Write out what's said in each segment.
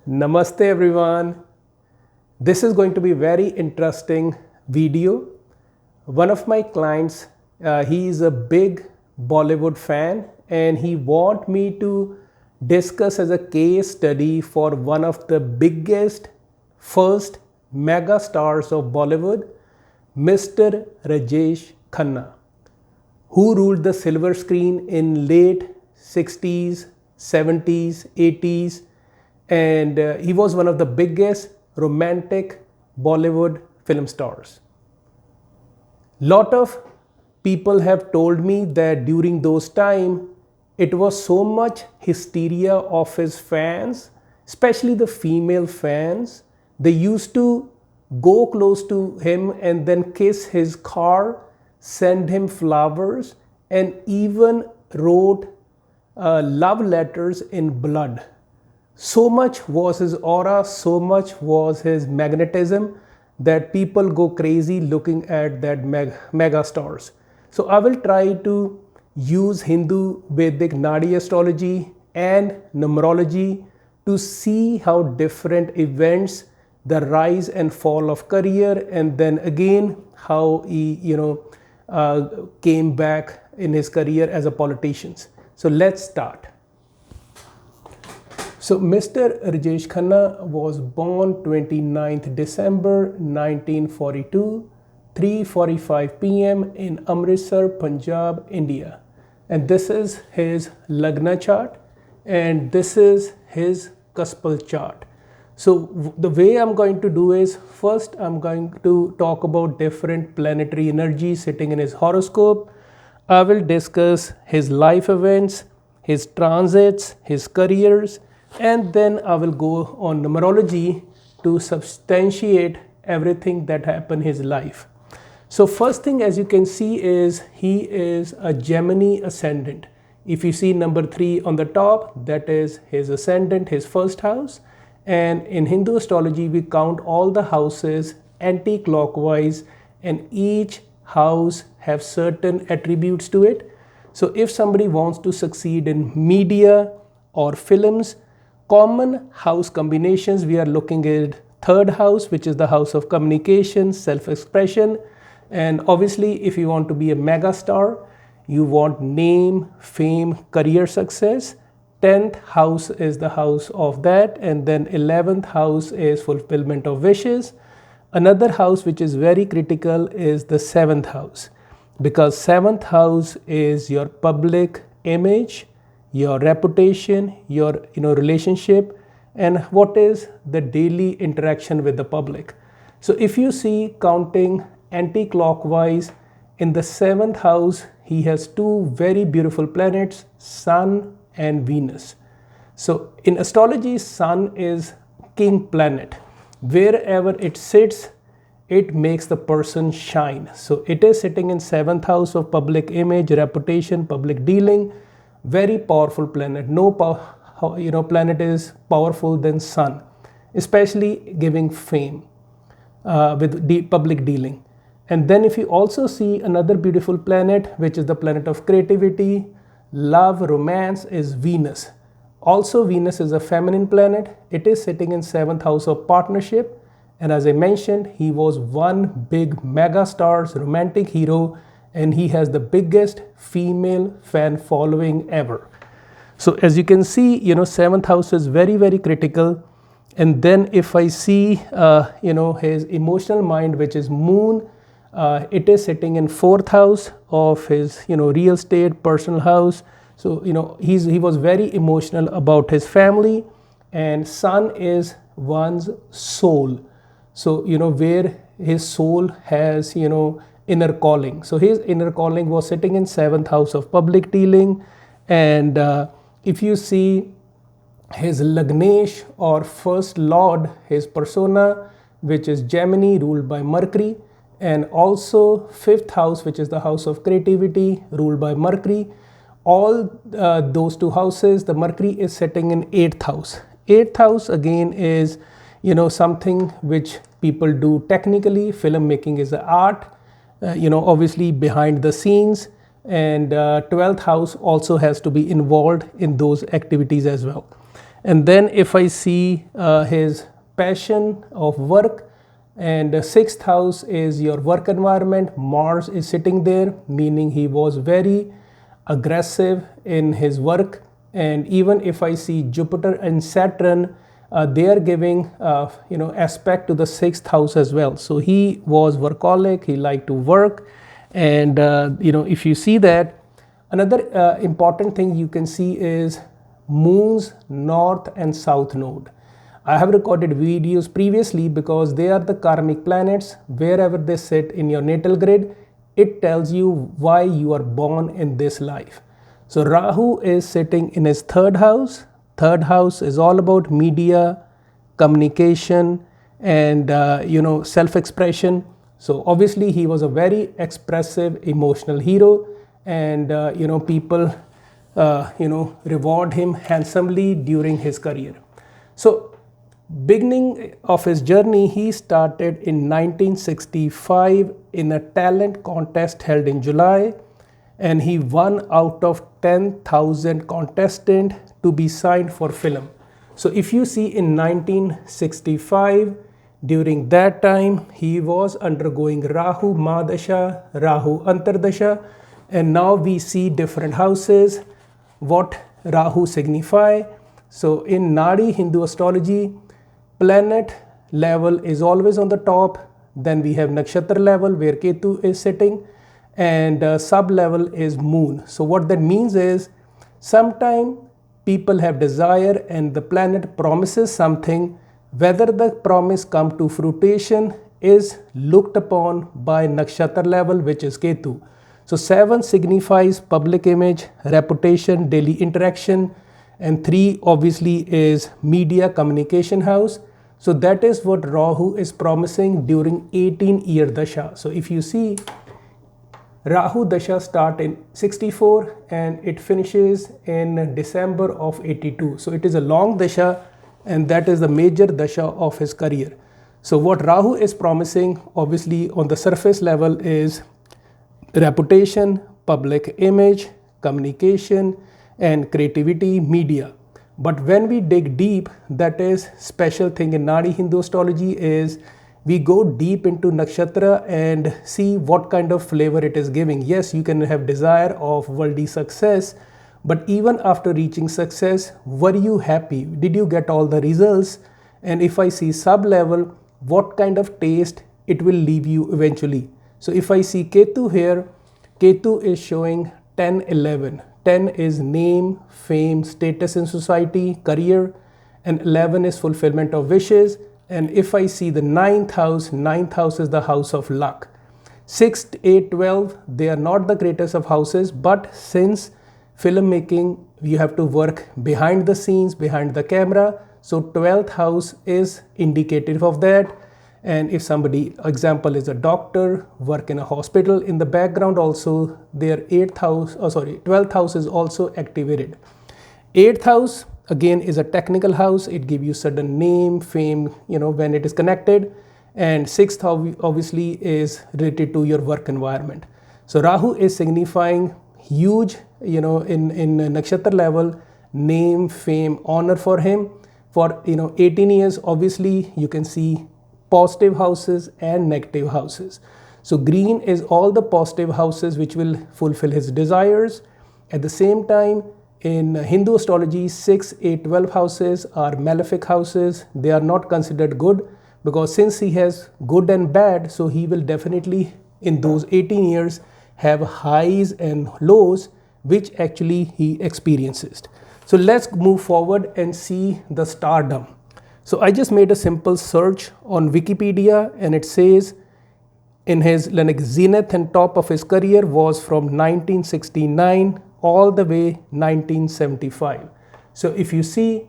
Namaste everyone. This is going to be very interesting video. One of my clients, he is a big Bollywood fan and he want me to discuss as a case study for one of the biggest first mega stars of Bollywood, Mr. Rajesh Khanna, who ruled the silver screen in late 60s, 70s, 80s, and he was one of the biggest romantic Bollywood film stars. Lot of people have told me that during those time it was so much hysteria of his fans, especially the female fans. They used to go close to him and then kiss his car, send him flowers, and even wrote love letters in blood. So much was his aura, so much was his magnetism that people go crazy looking at that mega stars. So I will try to use Hindu Vedic Astrology and numerology to see how different events, the rise and fall of career, and then again how he came back in his career as a politician. So let's start. So Mr. Rajesh Khanna was born 29th December 1942, 3:45 p.m. in Amritsar, Punjab, India. And this is his Lagna chart and this is his Kaspal chart. So the way I'm going to do is, first I'm going to talk about different planetary energies sitting in his horoscope. I will discuss his life events, his transits, his careers, and then I will go on numerology to substantiate everything that happened in his life. So first thing, as you can see, is he is a Gemini ascendant. If you see number 3 on the top, that is his ascendant, his first house. And in Hindu astrology, we count all the houses anti-clockwise and each house have certain attributes to it. So if somebody wants to succeed in media or films, common house combinations, we are looking at third house, which is the house of communication, self-expression. And obviously, if you want to be a mega star, you want name, fame, career success. 10th house is the house of that. And then 11th house is fulfillment of wishes. Another house which is very critical is the 7th house, because 7th house is your public image, your reputation, your relationship, and what is the daily interaction with the public. So if you see counting anti-clockwise, in the 7th house he has two very beautiful planets, Sun and Venus. So in astrology, Sun is king planet. Wherever it sits, it makes the person shine. So it is sitting in 7th house of public image, reputation, public dealing. Very powerful planet. No planet is powerful than Sun, especially giving fame with public dealing. And then if you also see another beautiful planet, which is the planet of creativity, love, romance, is Venus. Also Venus is a feminine planet. It is sitting in 7th house of partnership. And as I mentioned, he was one big mega star's romantic hero, and he has the biggest female fan following ever. So as you can see, 7th house is very, very critical. And then if I see, his emotional mind, which is moon, it is sitting in 4th house of his, real estate, personal house. So, he was very emotional about his family, and sun is one's soul. So, where his soul has, inner calling. So his inner calling was sitting in 7th house of public dealing. And if you see his Lagnesh or first lord, his persona, which is Gemini, ruled by Mercury, and also 5th house, which is the house of creativity, ruled by Mercury. All those two houses, the Mercury is sitting in 8th house. 8th house again is, something which people do technically. Filmmaking is an art, obviously behind the scenes. And 12th house also has to be involved in those activities as well. And then if I see his passion of work, and the sixth house is your work environment, Mars is sitting there, meaning he was very aggressive in his work. And even if I see Jupiter and Saturn, they are giving aspect to the sixth house as well. So he was workaholic, he liked to work. And if you see that, another important thing you can see is Moon's north and south node. I have recorded videos previously because they are the karmic planets. Wherever they sit in your natal grid, it tells you why you are born in this life. So Rahu is sitting in his third house. Third house is all about media, communication, and self-expression. So obviously he was a very expressive, emotional hero, and people reward him handsomely during his career. So beginning of his journey, he started in 1965 in a talent contest held in July, and he won out of 10,000 contestants to be signed for film. So if you see in 1965, during that time, he was undergoing Rahu Mahadasha, Rahu Antardasha, and now we see different houses, what Rahu signify. So in Nadi Hindu astrology, planet level is always on the top, then we have nakshatra level where Ketu is sitting, and sub level is moon. So what that means is, sometime people have desire and the planet promises something, whether the promise come to fruition is looked upon by nakshatra level, which is Ketu. So 7 signifies public image, reputation, daily interaction, and 3 obviously is media communication house. So that is what Rahu is promising during 18-year dasha. So if you see, Rahu dasha start in 64 and it finishes in December of 82. So it is a long dasha, and that is the major dasha of his career. So what Rahu is promising, obviously on the surface level, is reputation, public image, communication, and creativity, media. But when we dig deep, that is special thing in Nadi Hindu astrology is we go deep into nakshatra and see what kind of flavor it is giving. Yes, you can have desire of worldly success, but even after reaching success, were you happy? Did you get all the results? And if I see sub level, what kind of taste it will leave you eventually. So if I see Ketu here, Ketu is showing 10, 11. 10 is name, fame, status in society, career, and 11 is fulfillment of wishes. And if I see the 9th house is the house of luck. 6, 8, 12, they are not the greatest of houses, but since filmmaking, you have to work behind the scenes, behind the camera. So 12th house is indicative of that. And if somebody, example, is a doctor, work in a hospital, in the background also their 12th house is also activated. 8th house again is a technical house. It gives you sudden name, fame, when it is connected. And 6th house obviously is related to your work environment. So Rahu is signifying huge, in nakshatra level, name, fame, honor for him. For 18 years, obviously you can see positive houses and negative houses. So green is all the positive houses which will fulfill his desires. At the same time, in Hindu astrology, 6, 8, 12 houses are malefic houses. They are not considered good, because since he has good and bad, so he will definitely in those 18 years have highs and lows, which actually he experiences. So let's move forward and see the stardom. So I just made a simple search on Wikipedia, and it says in his zenith and top of his career was from 1969 all the way 1975. So if you see,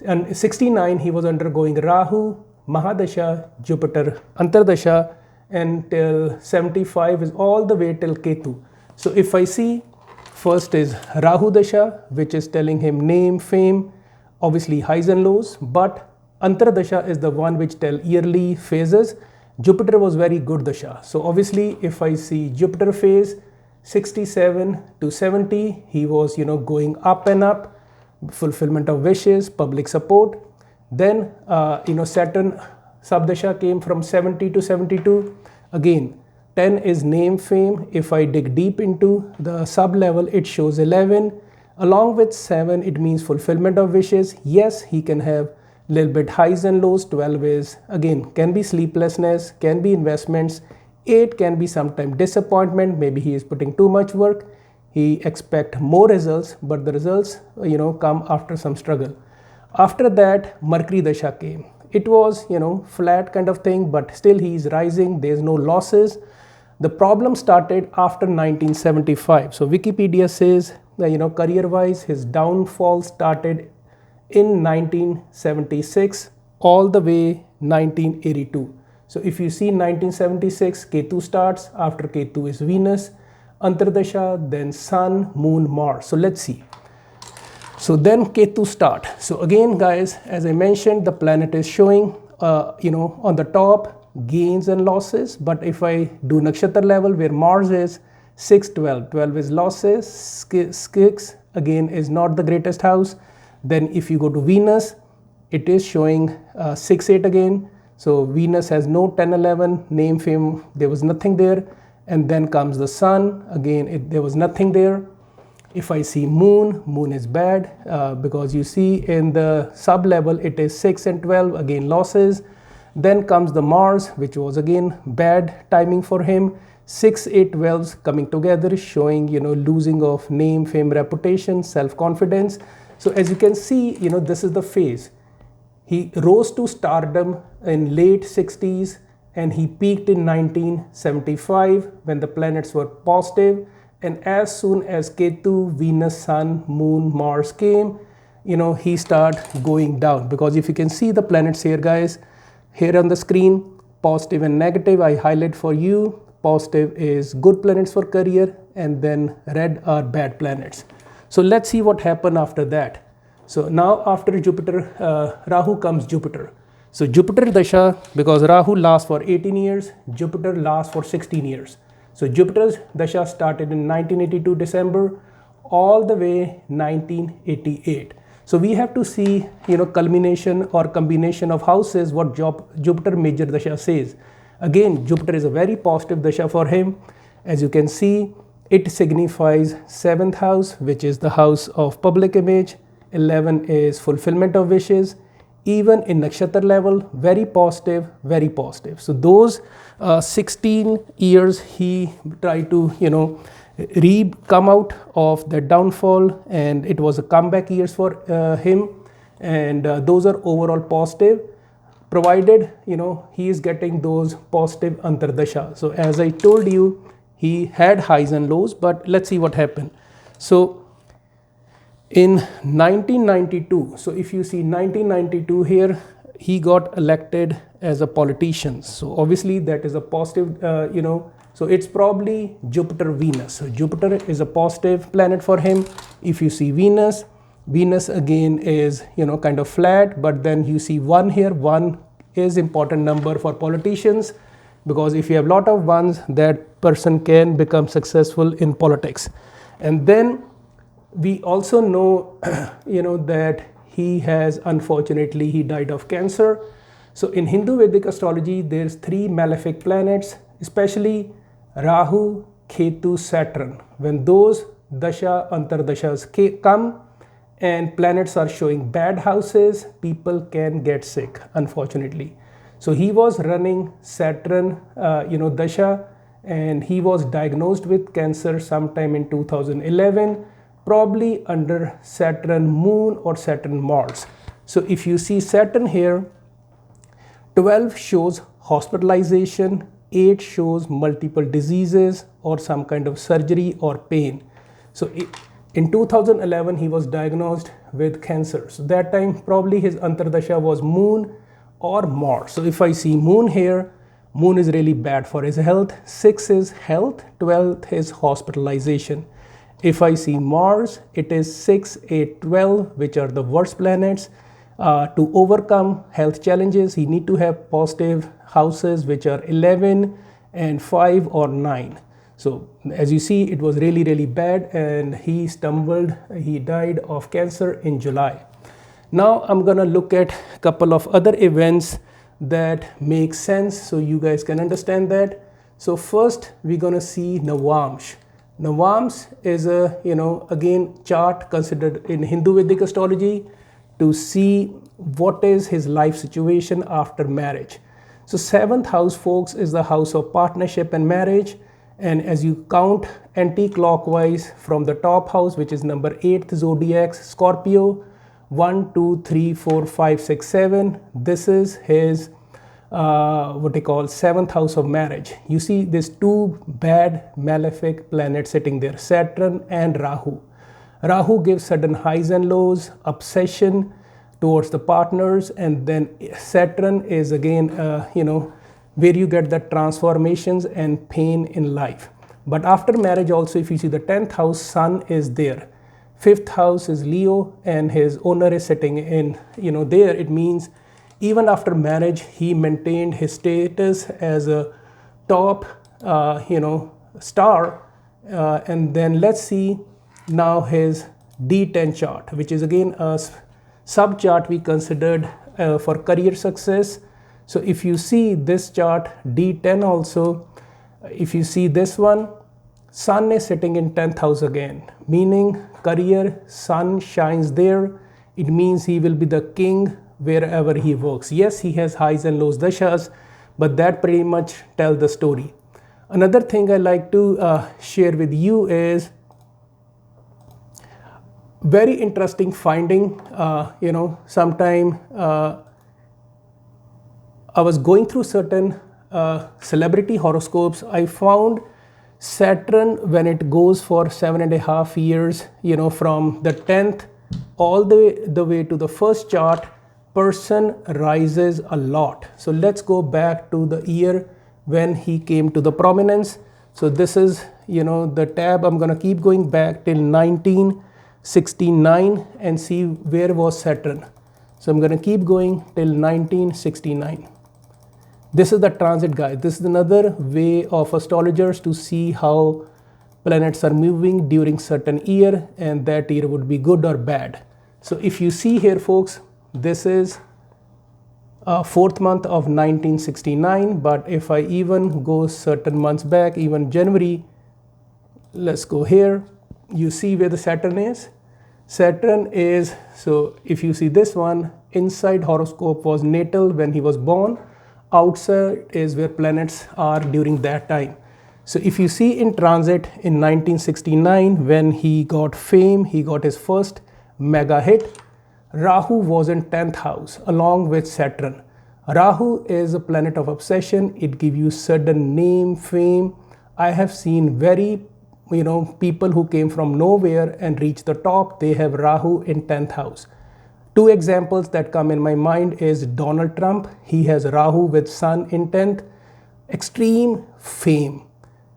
in 69 he was undergoing Rahu, Mahadasha, Jupiter, Antardasha, and till 75 is all the way till Ketu. So if I see, first is Rahu Dasha, which is telling him name, fame, obviously highs and lows, but Antardasha is the one which tell yearly phases. Jupiter was very good dasha. So obviously if I see Jupiter phase 67 to 70, he was going up and up, fulfillment of wishes, public support. Then Saturn Sabdasha came from 70 to 72. Again, 10 is name fame. If I dig deep into the sub level, it shows 11. Along with 7, it means fulfillment of wishes. Yes, he can have little bit highs and lows. 12 is again can be sleeplessness, can be investments. 8 can be sometimes disappointment. Maybe he is putting too much work. He expect more results, but the results come after some struggle. After that, Mercury Dasha came. It was flat kind of thing, but still he is rising. There's no losses. The problem started after 1975. So Wikipedia says that career wise his downfall started in 1976 all the way 1982. So if you see 1976, Ketu starts. After Ketu is Venus, Antardasha, then Sun, Moon, Mars. So let's see. So then Ketu start. So again guys, as I mentioned, the planet is showing on the top gains and losses. But if I do nakshatra level where Mars is 6, 12, 12 is losses, 6 again is not the greatest house. Then if you go to Venus, it is showing 6, 8 again. So Venus has no 10, 11, name, fame, there was nothing there. And then comes the Sun, again there was nothing there. If I see Moon, Moon is bad because you see in the sub level it is 6 and 12, again losses. Then comes the Mars, which was again bad timing for him. 6, 8, 12s coming together, showing losing of name, fame, reputation, self-confidence. So as you can see, this is the phase. He rose to stardom in late 60s and he peaked in 1975 when the planets were positive. And as soon as Ketu, Venus, Sun, Moon, Mars came, he started going down. Because if you can see the planets here, guys, here on the screen, positive and negative, I highlight for you. Positive is good planets for career, and then red are bad planets. So let's see what happened after that. So now after Jupiter, Rahu comes Jupiter. So Jupiter Dasha, because Rahu lasts for 18 years, Jupiter lasts for 16 years. So Jupiter's Dasha started in 1982 December all the way 1988. So we have to see, culmination or combination of houses, what Jupiter major Dasha says. Again, Jupiter is a very positive Dasha for him. As you can see, it signifies 7th house, which is the house of public image. 11 is fulfillment of wishes. Even in nakshatra level, very positive, very positive. So those 16 years he tried to, come out of the downfall, and it was a comeback years for him. And those are overall positive, provided he is getting those positive antardasha. So as I told you, he had highs and lows, but let's see what happened. So in 1992, so if you see 1992 here, he got elected as a politician. So obviously that is a positive, so it's probably Jupiter Venus. So Jupiter is a positive planet for him. If you see Venus, Venus again is kind of flat, but then you see 1 here. 1 is important number for politicians, because if you have a lot of ones, that person can become successful in politics. And then we also know that he has, unfortunately, he died of cancer. So in Hindu Vedic astrology, there's 3 malefic planets, especially Rahu, Ketu, Saturn. When those dasha antardashas come and planets are showing bad houses, people can get sick, unfortunately. So he was running Saturn dasha, and he was diagnosed with cancer sometime in 2011, probably under Saturn Moon or Saturn Mars. So if you see Saturn here, 12 shows hospitalization, 8 shows multiple diseases or some kind of surgery or pain. So in 2011, he was diagnosed with cancer. So that time, probably his antardasha was Moon or Mars. So if I see Moon here, Moon is really bad for his health. 6 is health, 12 is hospitalization. If I see Mars, it is 6, 8, 12, which are the worst planets. To overcome health challenges, he need to have positive houses, which are 11 and 5 or 9. So as you see, it was really bad, and he died of cancer in July. Now I'm gonna look at a couple of other events that make sense so you guys can understand that. So first we're gonna see Navamsh. Navamsh is a, again, chart considered in Hindu Vedic astrology to see what is his life situation after marriage. So 7th house, folks, is the house of partnership and marriage. And as you count anti-clockwise from the top house, which is number 8th zodiac, Scorpio, 1, 2, 3, 4, 5, 6, 7. This is his what they call 7th house of marriage. You see these two bad malefic planets sitting there, Saturn and Rahu. Rahu gives sudden highs and lows, obsession towards the partners, and then Saturn is again, where you get the transformations and pain in life. But after marriage also, if you see the 10th house, Sun is there. 5th house is Leo, and his owner is sitting in, there. It means even after marriage, he maintained his status as a top, star. And then let's see now his D10 chart, which is again a sub chart we considered for career success. So if you see this chart, D10 also, if you see this one, Sun is sitting in 10th house again, meaning career, Sun shines there. It means he will be the king wherever he works. Yes, he has highs and lows dashas, but that pretty much tells the story. Another thing I like to share with you is very interesting finding. Sometime I was going through certain celebrity horoscopes. I found Saturn, when it goes for 7.5 years, from the 10th all the way to the first chart, person rises a lot. So let's go back to the year when he came to the prominence. So this is, the tab. I'm gonna keep going back till 1969 and see where was Saturn. So I'm gonna keep going till 1969. This is the transit, guys. This is another way of astrologers to see how planets are moving during certain year, and that year would be good or bad. So if you see here, folks, this is 4th month of 1969. But if I even go certain months back, even January, let's go here. You see where the Saturn is? Saturn is, so if you see this one, inside horoscope was natal when he was born. Outside is where planets are during that time. So if you see in transit in 1969, when he got fame, he got his first mega hit, Rahu was in 10th house along with Saturn. Rahu is a planet of obsession. It gives you sudden name, fame. I have seen people who came from nowhere and reached the top. They have Rahu in 10th house. Two examples that come in my mind is Donald Trump. He has Rahu with Sun in 10th, extreme fame.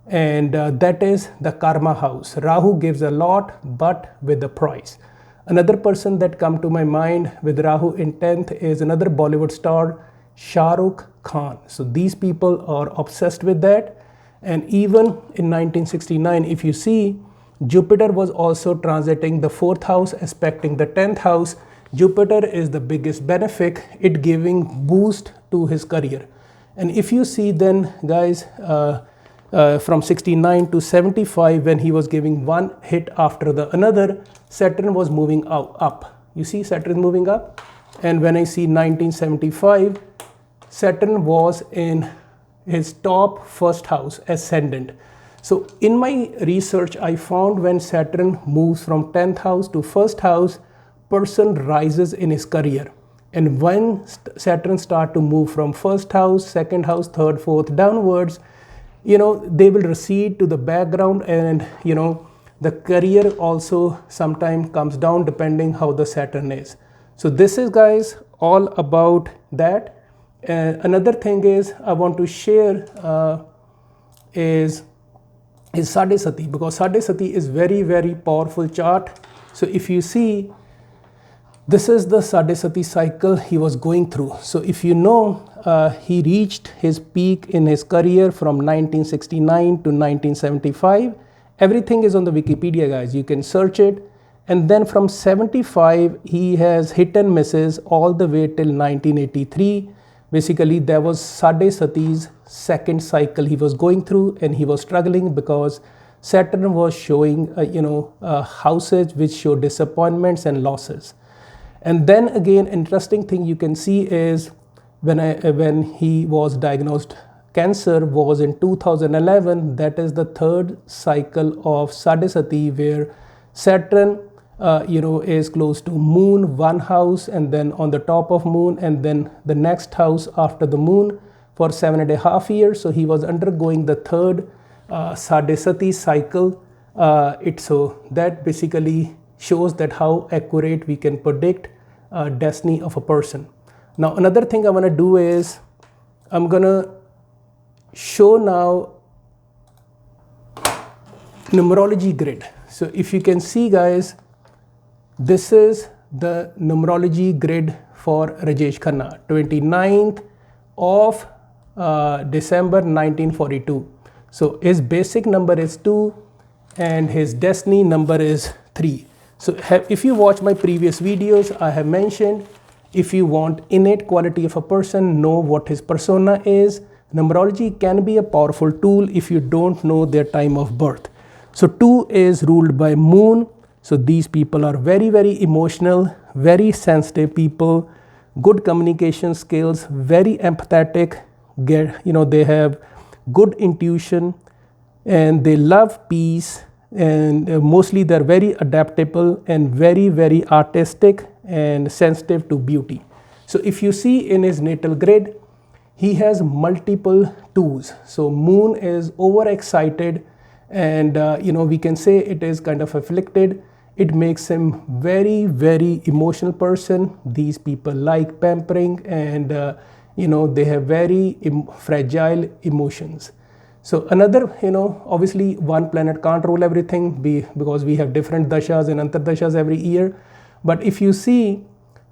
And that is the karma house. Rahu gives a lot, but with the price. Another person that come to my mind with Rahu in 10th is another Bollywood star, Shah Rukh Khan. So these people are obsessed with that. And even in 1969, if you see, Jupiter was also transiting the 4th house, aspecting the 10th house. Jupiter is the biggest benefic, it giving boost to his career. And if you see then, guys, from 69 to 75, when he was giving one hit after the another, Saturn was moving up. You see Saturn moving up. And when I see 1975, Saturn was in his top first house, ascendant. So in my research, I found when Saturn moves from 10th house to first house, person rises in his career. And when Saturn start to move from first house, second house, third, fourth, downwards, they will recede to the background, and the career also sometimes comes down depending how the Saturn is. So this is, guys, all about that. Another thing is I want to share is Sadhe Sati, because Sadhe Sati is very, very powerful chart. So if you see, This is the Sadesati cycle he was going through. So if you know, he reached his peak in his career from 1969 to 1975. Everything is on the Wikipedia, guys. You can search it. And then from 75, he has hit and misses all the way till 1983. Basically, there was Sadesati's second cycle he was going through, and he was struggling because Saturn was showing, houses which show disappointments and losses. And then again, interesting thing you can see is when he was diagnosed cancer was in 2011. That is the third cycle of Sadesati, where Saturn is close to moon, one house, and then on the top of moon, and then the next house after the moon for 7.5 years. So he was undergoing the third Sadesati cycle. So that basically shows that how accurate we can predict destiny of a person. Now another thing I want to do is I'm gonna show now numerology grid. So if you can see, guys, this is the numerology grid for Rajesh Khanna, 29th of December 1942. So his basic number is 2 and his destiny number is 3. So if you watch my previous videos, I have mentioned if you want innate quality of a person, know what his persona is. Numerology can be a powerful tool if you don't know their time of birth. So 2 is ruled by moon. So these people are very, very emotional, very sensitive people, good communication skills, very empathetic, they have good intuition, and they love peace, and mostly they're very adaptable and very, very artistic and sensitive to beauty. So if you see in his natal grid, he has multiple 2s. So moon is overexcited, and we can say it is kind of afflicted. It makes him very, very emotional person. These people like pampering, and they have very fragile emotions. So another, obviously one planet can't rule everything because we have different dashas and antardashas every year. But if you see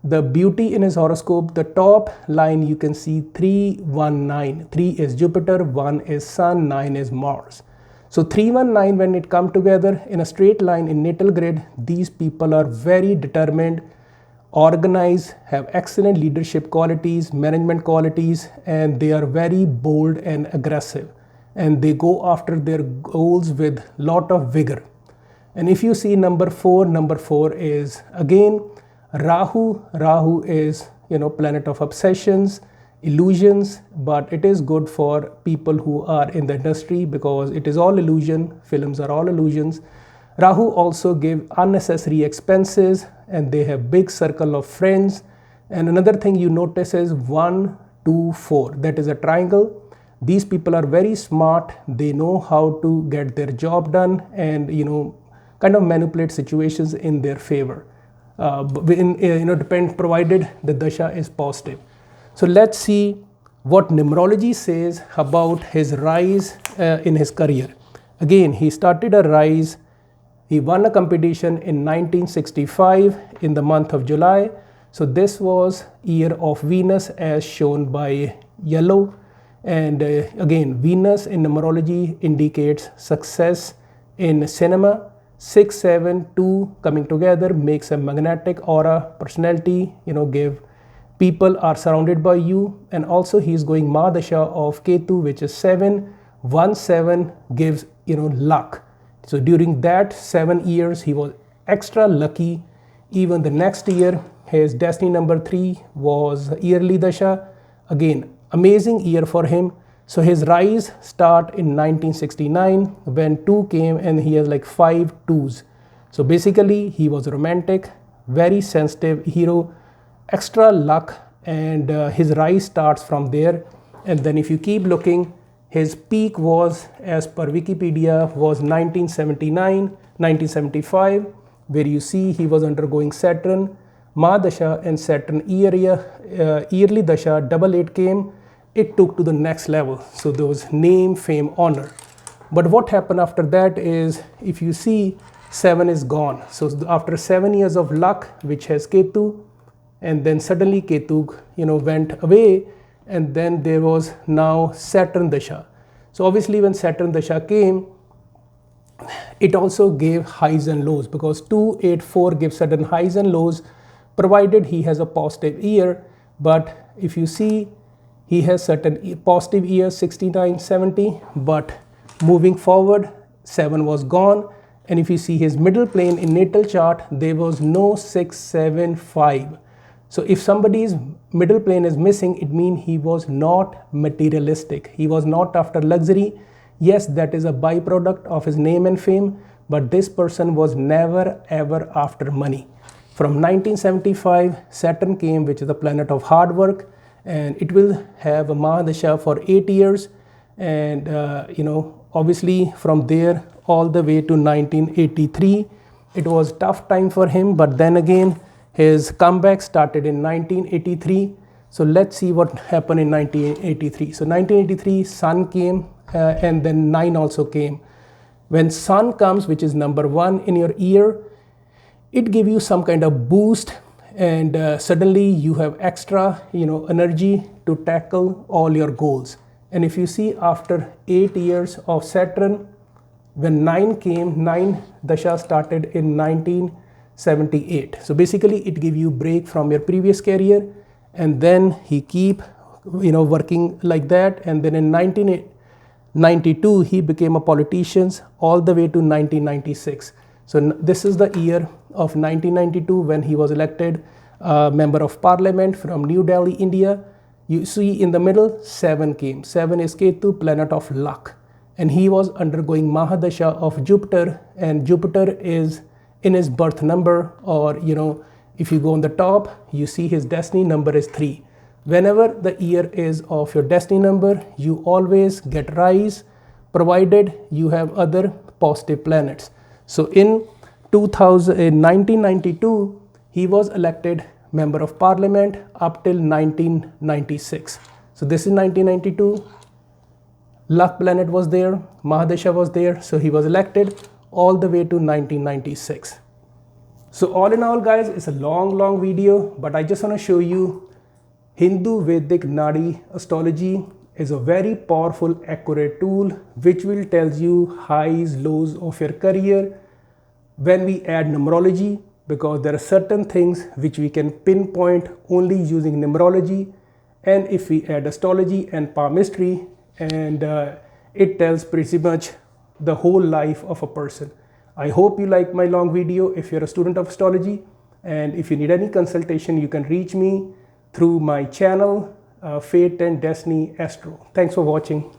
the beauty in his horoscope, the top line you can see 319. 3 is Jupiter, 1 is Sun, 9 is Mars. So 319, when it come together in a straight line in natal grid, these people are very determined, organized, have excellent leadership qualities, management qualities, and they are very bold and aggressive. And they go after their goals with lot of vigor. And if you see number 4 is again Rahu. Rahu is, planet of obsessions, illusions, but it is good for people who are in the industry because it is all illusion. Films are all illusions. Rahu also give unnecessary expenses, and they have big circle of friends. And another thing you notice is 1, 2, 4. That is a triangle. These people are very smart. They know how to get their job done and, kind of manipulate situations in their favor. Provided the dasha is positive. So let's see what numerology says about his rise in his career. Again, he started a rise. He won a competition in 1965 in the month of July. So this was year of Venus as shown by yellow. And again, Venus in numerology indicates success in cinema. 6, 7, 2 coming together makes a magnetic aura, personality, give people are surrounded by you. And also he is going Mahadasha of Ketu, which is 7. 1, 7 gives, luck. So during that 7 years, he was extra lucky. Even the next year, his destiny number 3 was yearly dasha. Again, amazing year for him. So his rise start in 1969 when 2 came, and he has like 5 2s. So basically he was romantic, very sensitive hero, extra luck, and his rise starts from there. And then if you keep looking, his peak was, as per Wikipedia, was 1979, 1975, where you see he was undergoing Saturn, Mahadasha, and Saturn yearly dasha, 88 came. It took to the next level. So there was name, fame, honor. But what happened after that is, if you see, 7 is gone. So after 7 years of luck, which has Ketu, and then suddenly Ketu, went away, and then there was now Saturn Dasha. So obviously when Saturn Dasha came, it also gave highs and lows, because 284 gives certain highs and lows, provided he has a positive year. But if you see, he has certain positive years 69, 70, but moving forward 7 was gone. And if you see his middle plane in natal chart, there was no 6, 7, 5. So if somebody's middle plane is missing, it means he was not materialistic. He was not after luxury. Yes, that is a byproduct of his name and fame, but this person was never ever after money. From 1975, Saturn came, which is the planet of hard work, and it will have a Mahadasha for 8 years. And obviously from there all the way to 1983, it was tough time for him, but then again his comeback started in 1983. So let's see what happened in 1983. So 1983, Sun came, and then 9 also came. When Sun comes, which is number 1 in your year, it gives you some kind of boost, and suddenly you have extra energy to tackle all your goals. And if you see, after 8 years of Saturn, when 9 came, 9 Dasha started in 1978. So basically it gives you break from your previous career, and then he keep working like that. And then in 1992 he became a politician all the way to 1996. So this is the year of 1992 when he was elected member of parliament from New Delhi, India. You see in the middle 7 came. 7 is Ketu, planet of luck, and he was undergoing Mahadasha of Jupiter, and Jupiter is in his birth number, or if you go on the top, you see his destiny number is 3. Whenever the year is of your destiny number, you always get rise, provided you have other positive planets. So in 1992, he was elected member of parliament up till 1996. So this is 1992. Luck planet was there, Mahadasha was there, so he was elected all the way to 1996. So all in all, guys, it's a long video, but I just want to show you Hindu Vedic Nadi astrology is a very powerful, accurate tool which will tell you highs, lows of your career. When we add numerology, because there are certain things which we can pinpoint only using numerology, and if we add astrology and palmistry, and it tells pretty much the whole life of a person. I hope you like my long video if you're a student of astrology, and if you need any consultation, you can reach me through my channel, Fate and Destiny Astro. Thanks for watching.